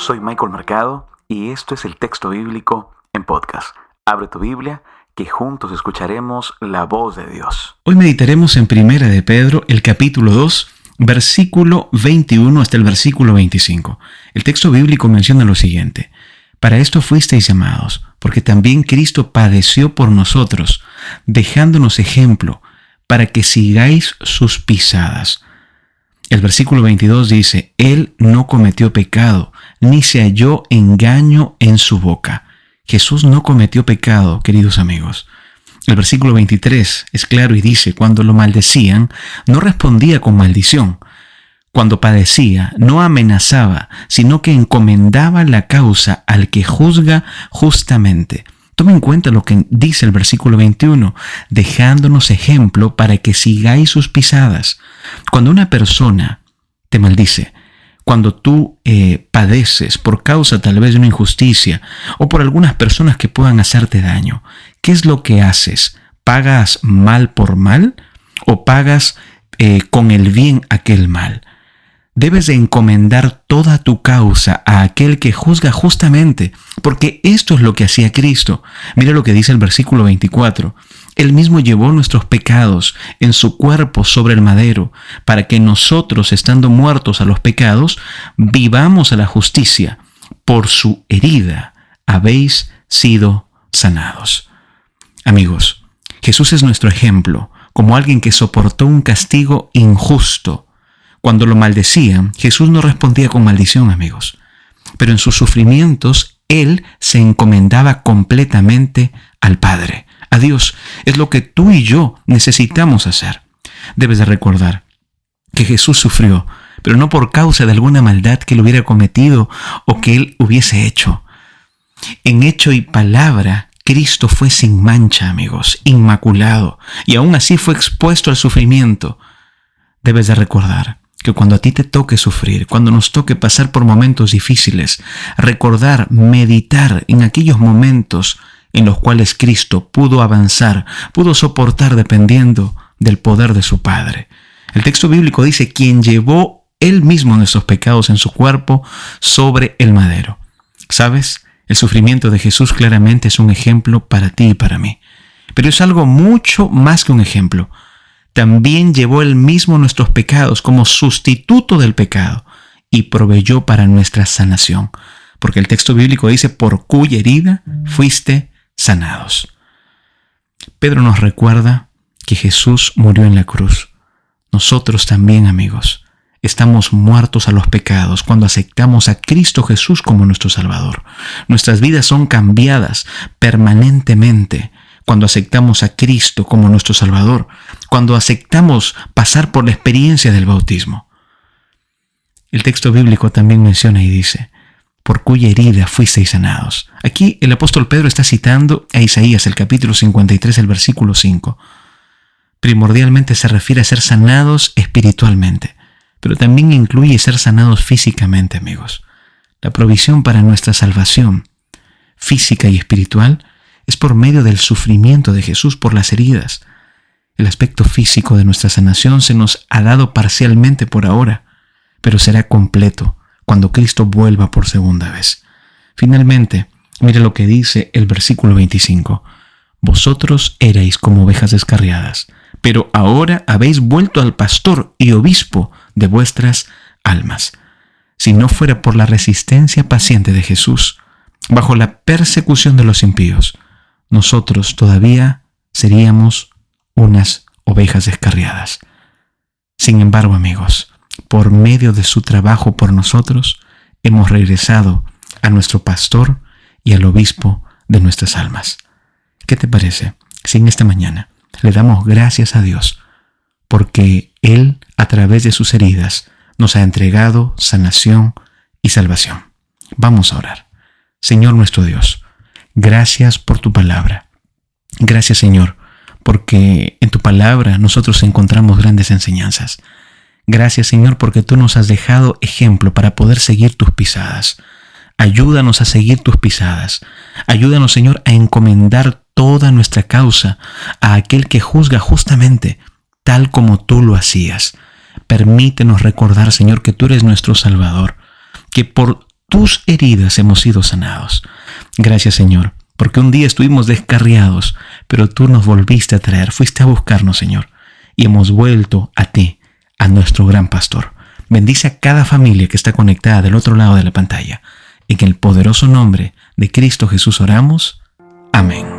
Soy Michael Mercado y esto es el texto bíblico en podcast. Abre tu Biblia, que juntos escucharemos la voz de Dios. Hoy meditaremos en Primera de Pedro, el capítulo 2, versículo 21 hasta el versículo 25. El texto bíblico menciona lo siguiente: para esto fuisteis llamados, porque también Cristo padeció por nosotros, dejándonos ejemplo, para que sigáis sus pisadas. El versículo 22 dice: Él no cometió pecado, ni se halló engaño en su boca. Jesús no cometió pecado, queridos amigos. El versículo 23 es claro y dice: cuando lo maldecían, no respondía con maldición. Cuando padecía, no amenazaba, sino que encomendaba la causa al que juzga justamente. Toma en cuenta lo que dice el versículo 21, dejándonos ejemplo para que sigáis sus pisadas. Cuando una persona te maldice, cuando tú padeces por causa tal vez de una injusticia o por algunas personas que puedan hacerte daño, ¿qué es lo que haces? ¿Pagas mal por mal o pagas con el bien aquel mal? Debes de encomendar toda tu causa a aquel que juzga justamente, porque esto es lo que hacía Cristo. Mira lo que dice el versículo 24. Él mismo llevó nuestros pecados en su cuerpo sobre el madero, para que nosotros, estando muertos a los pecados, vivamos a la justicia. Por su herida habéis sido sanados. Amigos, Jesús es nuestro ejemplo, como alguien que soportó un castigo injusto. Cuando lo maldecían, Jesús no respondía con maldición, amigos. Pero en sus sufrimientos, Él se encomendaba completamente al Padre, a Dios. Es lo que tú y yo necesitamos hacer. Debes de recordar que Jesús sufrió, pero no por causa de alguna maldad que Él hubiera cometido o que Él hubiese hecho. En hecho y palabra, Cristo fue sin mancha, amigos, inmaculado, y aún así fue expuesto al sufrimiento. Debes de recordar que cuando a ti te toque sufrir, cuando nos toque pasar por momentos difíciles, recordar, meditar en aquellos momentos en los cuales Cristo pudo avanzar, pudo soportar dependiendo del poder de su Padre. El texto bíblico dice: quien llevó Él mismo nuestros pecados en su cuerpo sobre el madero. ¿Sabes? El sufrimiento de Jesús claramente es un ejemplo para ti y para mí. Pero es algo mucho más que un ejemplo. También llevó Él mismo nuestros pecados como sustituto del pecado y proveyó para nuestra sanación. Porque el texto bíblico dice: por cuya herida fuiste sanados. Pedro nos recuerda que Jesús murió en la cruz. Nosotros también, amigos, estamos muertos a los pecados cuando aceptamos a Cristo Jesús como nuestro Salvador. Nuestras vidas son cambiadas permanentemente cuando aceptamos a Cristo como nuestro Salvador, cuando aceptamos pasar por la experiencia del bautismo. El texto bíblico también menciona y dice: por cuya herida fuisteis sanados. Aquí el apóstol Pedro está citando a Isaías, el capítulo 53, el versículo 5. Primordialmente se refiere a ser sanados espiritualmente, pero también incluye ser sanados físicamente, amigos. La provisión para nuestra salvación física y espiritual es por medio del sufrimiento de Jesús por las heridas. El aspecto físico de nuestra sanación se nos ha dado parcialmente por ahora, pero será completo cuando Cristo vuelva por segunda vez. Finalmente, mire lo que dice el versículo 25. Vosotros erais como ovejas descarriadas, pero ahora habéis vuelto al pastor y obispo de vuestras almas. Si no fuera por la resistencia paciente de Jesús, bajo la persecución de los impíos, nosotros todavía seríamos unas ovejas descarriadas. Sin embargo, amigos, por medio de su trabajo por nosotros, hemos regresado a nuestro pastor y al obispo de nuestras almas. ¿Qué te parece si en esta mañana le damos gracias a Dios porque Él, a través de sus heridas, nos ha entregado sanación y salvación? Vamos a orar. Señor nuestro Dios, gracias por tu palabra. Gracias, Señor, porque en tu palabra nosotros encontramos grandes enseñanzas. Gracias, Señor, porque tú nos has dejado ejemplo para poder seguir tus pisadas. Ayúdanos a seguir tus pisadas. Ayúdanos, Señor, a encomendar toda nuestra causa a aquel que juzga justamente, tal como tú lo hacías. Permítenos recordar, Señor, que tú eres nuestro Salvador, que por tus heridas hemos sido sanados. Gracias, Señor, porque un día estuvimos descarriados, pero tú nos volviste a traer, fuiste a buscarnos, Señor, y hemos vuelto a ti, a nuestro gran pastor. Bendice a cada familia que está conectada del otro lado de la pantalla. En el poderoso nombre de Cristo Jesús oramos. Amén.